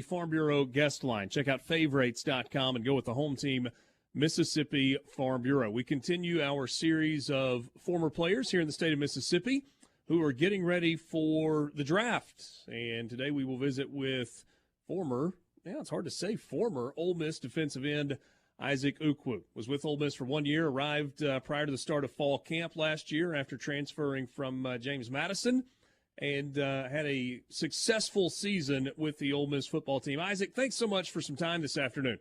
Farm Bureau guest line. Check out favorites.com and go with the home team, Mississippi Farm Bureau. We continue our series of former players here in the state of Mississippi who are getting ready for the draft. And today we will visit with former Ole Miss defensive end Issac Ukwu. Was with Ole Miss for 1 year, arrived prior to the start of fall camp last year after transferring from James Madison, and had a successful season with the Ole Miss football team. Issac, thanks so much for some time this afternoon.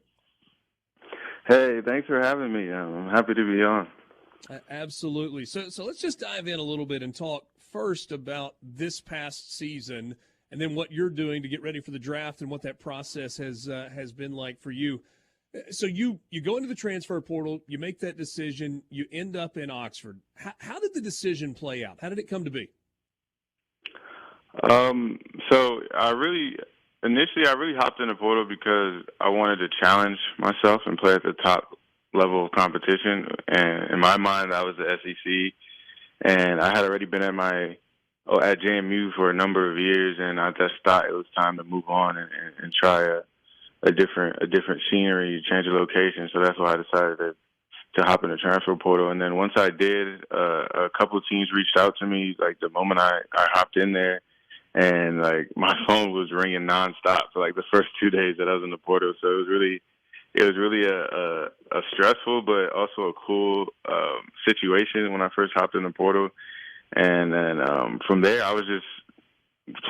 Hey, thanks for having me. I'm happy to be on. Absolutely. So let's just dive in a little bit and talk first about this past season and then what you're doing to get ready for the draft and what that process has been like for you. So you go into the transfer portal, you make that decision, you end up in Oxford. How did the decision play out? How did it come to be? So initially I really hopped in the portal because I wanted to challenge myself and play at the top level of competition. And in my mind, that was the SEC. And I had already been at JMU for a number of years, and I just thought it was time to move on and try a different scenery, change of location. So that's why I decided to hop in the transfer portal. And then once I did, a couple of teams reached out to me, like the moment I hopped in there, and like my phone was ringing nonstop for like the first 2 days that I was in the portal. So it was really a stressful but also a cool situation when I first hopped in the portal. And then from there, I was just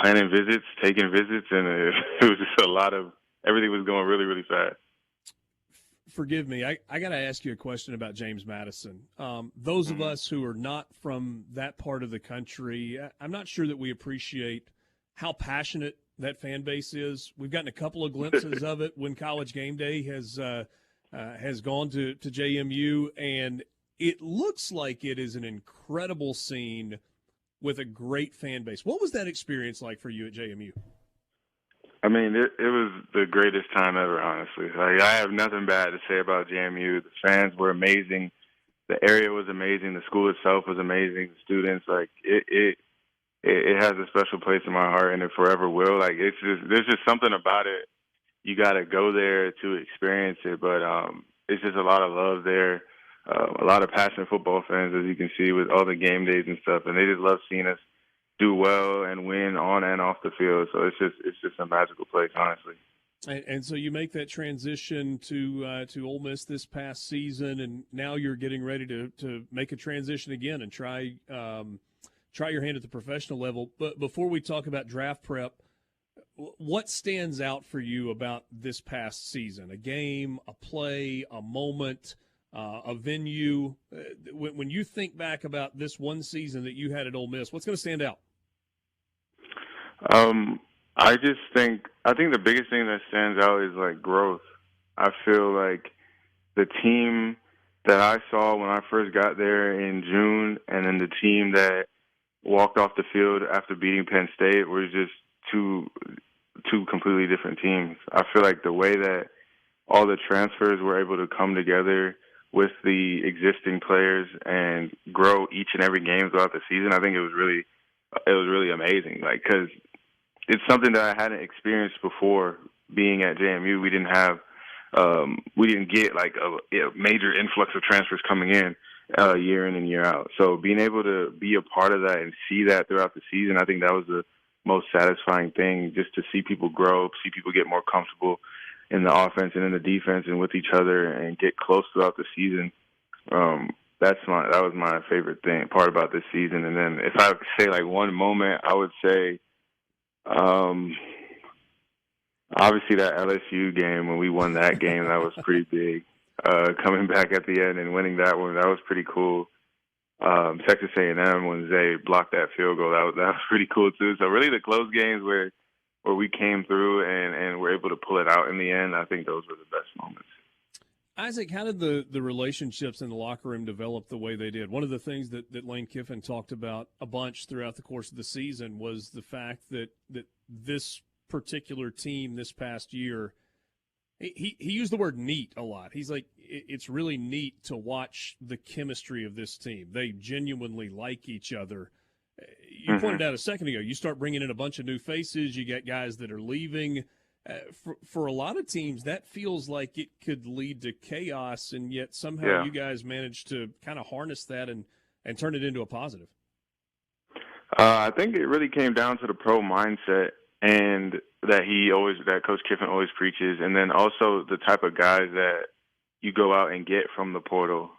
planning visits, taking visits, and it was just everything was going really, really fast. Forgive me. I got to ask you a question about James Madison. Those of us who are not from that part of the country, I'm not sure that we appreciate how passionate that fan base is. We've gotten a couple of glimpses of it when College Game Day has gone to JMU, and it looks like it is an incredible scene with a great fan base. What was that experience like for you at JMU? I mean, it was the greatest time ever, honestly. Like, I have nothing bad to say about JMU. The fans were amazing. The area was amazing. The school itself was amazing. The students, like, it has a special place in my heart, and it forever will. Like, there's just something about it. You got to go there to experience it, but it's just a lot of love there. A lot of passionate football fans, as you can see, with all the game days and stuff, and they just love seeing us do well and win on and off the field. So it's just a magical place, honestly. And so you make that transition to Ole Miss this past season, and now you're getting ready to make a transition again and try your hand at the professional level. But before we talk about draft prep, what stands out for you about this past season? A game, a play, a moment, a venue? When you think back about this one season that you had at Ole Miss, what's going to stand out? I think the biggest thing that stands out is like growth. I feel like the team that I saw when I first got there in June, and then the team that walked off the field after beating Penn State were just two completely different teams. I feel like the way that all the transfers were able to come together with the existing players and grow each and every game throughout the season, I think it was really amazing. Like, because it's something that I hadn't experienced before being at JMU. We didn't get like a major influx of transfers coming in year in and year out. So being able to be a part of that and see that throughout the season, I think that was the most satisfying thing, just to see people grow, see people get more comfortable in the offense and in the defense and with each other and get close throughout the season. That was my favorite part about this season. And then if I could say like one moment, I would say obviously that LSU game, when we won that game, that was pretty big. Coming back at the end and winning that one, that was pretty cool. Texas A&M, when Zay blocked that field goal, that was pretty cool too. So really the close games where we came through and were able to pull it out in the end, I think those were the best moments. Issac, how did the relationships in the locker room develop the way they did? One of the things that Lane Kiffin talked about a bunch throughout the course of the season was the fact that this particular team this past year, he used the word neat a lot. He's like, it's really neat to watch the chemistry of this team. They genuinely like each other. You pointed out a second ago, you start bringing in a bunch of new faces. You get guys that are leaving. For a lot of teams, that feels like it could lead to chaos, and yet somehow Yeah. you guys managed to kind of harness that and turn it into a positive. I think it really came down to the pro mindset and that Coach Kiffin always preaches, and then also the type of guys that you go out and get from the portal.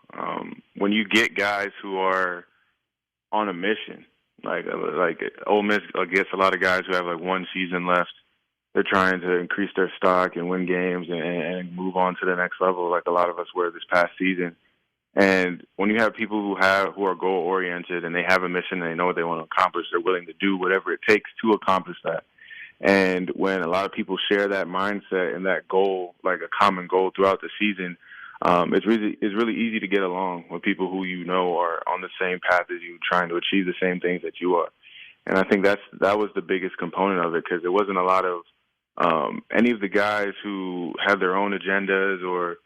When you get guys who are on a mission, like Ole Miss gets a lot of guys who have like one season left. They're trying to increase their stock and win games and move on to the next level, like a lot of us were this past season. And when you have people who are goal oriented and they have a mission and they know what they want to accomplish, they're willing to do whatever it takes to accomplish that. And when a lot of people share that mindset and that goal, like a common goal throughout the season, it's really easy to get along with people who you know are on the same path as you, trying to achieve the same things that you are. And I think that was the biggest component of it, because there wasn't a lot of any of the guys who had their own agendas or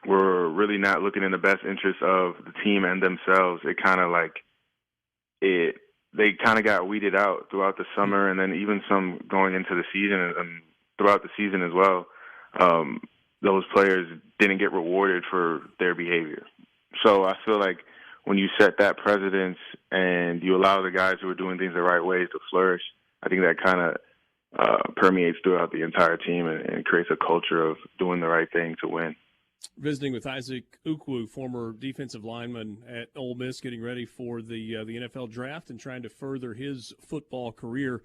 were really not looking in the best interest of the team and themselves. They kind of got weeded out throughout the summer, and then even some going into the season and throughout the season as well. Those players didn't get rewarded for their behavior. So I feel like when you set that precedence and you allow the guys who are doing things the right ways to flourish, I think that kind of permeates throughout the entire team and creates a culture of doing the right thing to win. Visiting with Issac Ukwu, former defensive lineman at Ole Miss, getting ready for the NFL draft and trying to further his football career.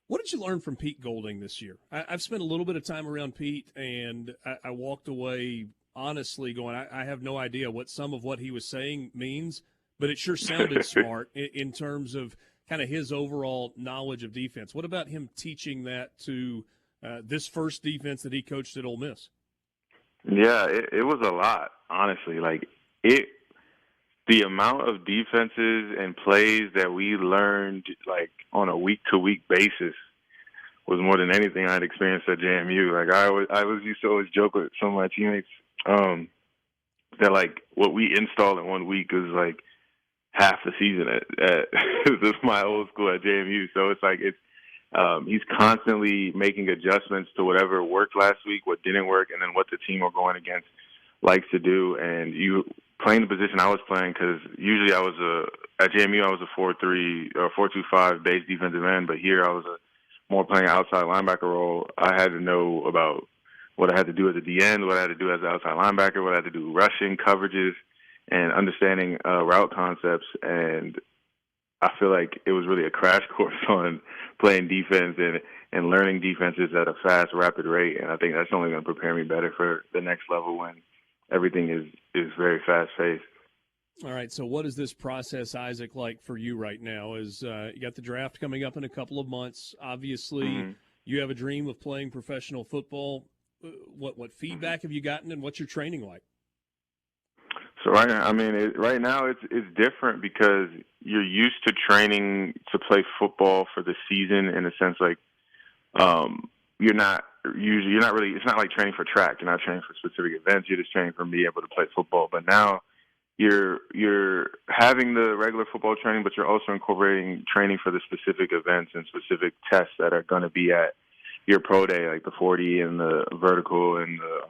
What did you learn from Pete Golding this year? I've spent a little bit of time around Pete, and I walked away honestly going, I have no idea what some of what he was saying means, but it sure sounded smart in terms of kind of his overall knowledge of defense. What about him teaching that to this first defense that he coached at Ole Miss? Yeah, it was a lot, honestly. The amount of defenses and plays that we learned like on a week-to-week basis was more than anything I'd experienced at JMU. Like I was used to always joke with some of my teammates that like what we install in 1 week is like half the season at this is my old school at JMU. So it's like he's constantly making adjustments to whatever worked last week, what didn't work, and then what the team we're going against likes to do. And you playing the position I was playing, because usually at JMU I was a 4-3 or 4-2-5 base defensive end, but here I was more playing outside linebacker role. I had to know about what I had to do as a D end, what I had to do as an outside linebacker, what I had to do rushing coverages, and understanding route concepts. And I feel like it was really a crash course on playing defense and learning defenses at a fast, rapid rate. And I think that's only going to prepare me better for the next level when everything is very fast-paced. All right, so what is this process, Isaac, like for you right now? You got the draft coming up in a couple of months. Obviously, you have a dream of playing professional football. What feedback have you gotten, and what's your training like? So right now it's different because you're used to training to play football for the season, in a sense like you're not really, it's not like training for track. You're not training for specific events. You're just training for being able to play football. But now you're having the regular football training, but you're also incorporating training for the specific events and specific tests that are going to be at your pro day, like the 40 and the vertical and the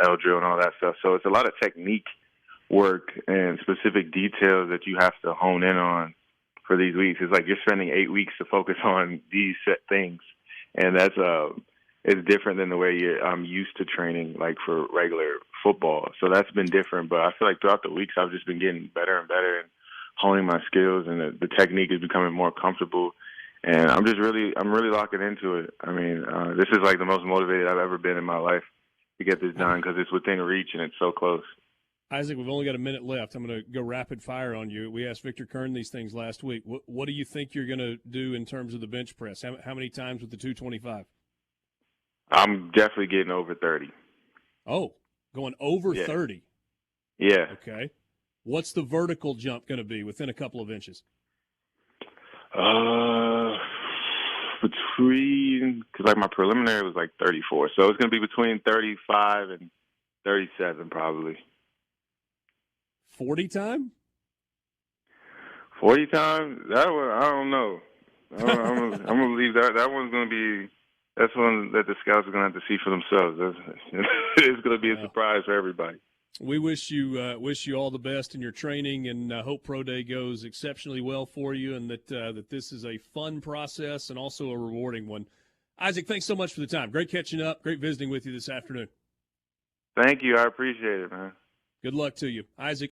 L drill and all that stuff. So it's a lot of technique work and specific details that you have to hone in on for these weeks. It's like you're spending 8 weeks to focus on these set things, and that's it's different than the way I'm used to training like for regular football. So that's been different, but I feel like throughout the weeks I've just been getting better and better and honing my skills, and the technique is becoming more comfortable. And I'm really locking into it. I mean, this is like the most motivated I've ever been in my life to get this done, because it's within reach and it's so close. Isaac, we've only got a minute left. I'm going to go rapid fire on you. We asked Victor Kern these things last week. What do you think you're going to do in terms of the bench press? How many times with the 225? I'm definitely getting over 30. Oh, going over 30. Yeah. Okay. What's the vertical jump going to be within a couple of inches? Because like my preliminary was like 34, so it's going to be between 35 and 37 probably. 40 time? 40 times? That one, I don't know. I'm gonna leave that. That one's gonna that's one that the scouts are going to have to see for themselves. It's going to be a surprise for everybody. We wish you all the best in your training, and hope Pro Day goes exceptionally well for you, and that this is a fun process and also a rewarding one. Issac, thanks so much for the time. Great catching up. Great visiting with you this afternoon. Thank you. I appreciate it, man. Good luck to you. Issac